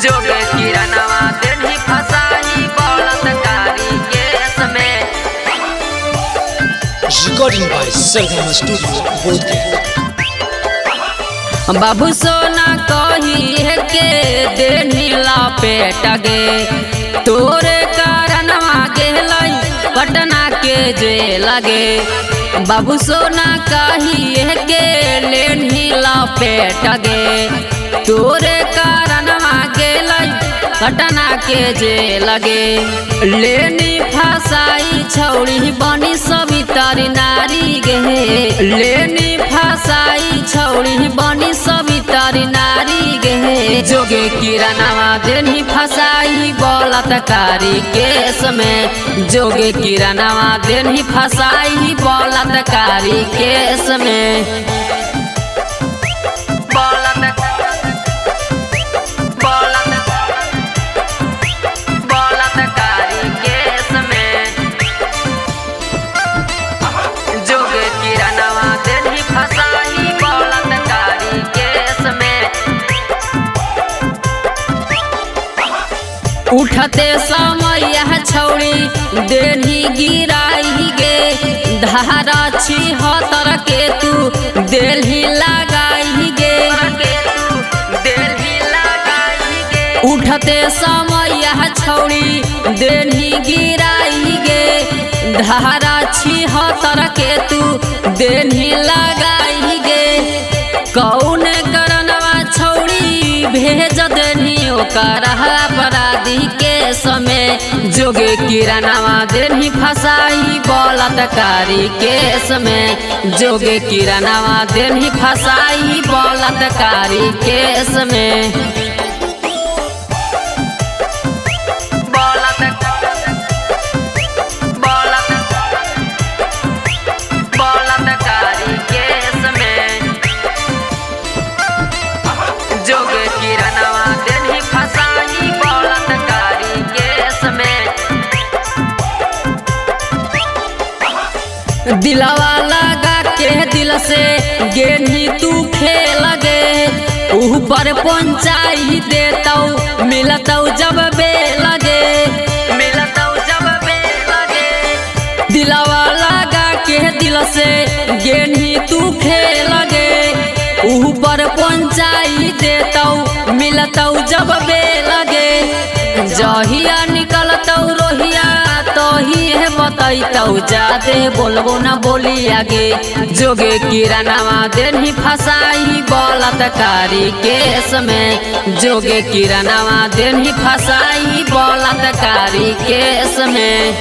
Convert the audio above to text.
जोगे किरणवा देनी फसाई बलात्कारी केस में। Recording by Sargama Studio, Bodhgaya। बाबू सोना कही है के देनी लपेट गे, तोरे कारणवा गेलै पटना के जेल गे। बाबू सोना कही है के लेनी लपेट गे, तोरे कारणवा गेलै पटना के जेल गे। लेनी फसाई छौड़ी बनी सवितारी नारी गे, लेनी फसाई छौड़ी बनी सवितारी नारी गे। जोगे किरणवा देनी फसाई बलात्कारी केस में, जोगे किरणवा देनी फसाई बलात्कारी केस में। उठते समय यह छौड़ी देनी गिराई गे, धारा 76 के तू देलही लगाई गे। उठते समय यह छौड़ी देनी गिराई गे, धारा 76 के तू देलही लगाई गे। कौन करनवा छौड़ी भेज देनी ओकर अपराधी के समय, जोगे किरणवा देनी फसाई बलात्कारी केस में, जोगे किरणवा देनी फसाई बलात्कारी केस में। दिलवा लगा के दिल से गेनी तू खेल गे, ऊपर पहुंचाई देतौ मिलतौ जब बेल गे, मिलतौ जब बेल गे। दिलवा लगा के दिल से गेनी तू खेल गे, ऊपर पहुंचाई देतौ मिलतौ जब बेल गे। जहिया निकलतौ रोहिया तही है बतैतौ, जादे बोलबो न बोली आगे। जोगे किरणवा देनी फसाई बलात्कारी केस में, जोगे किरणवा देनी फसाई बलात्कारी केस में।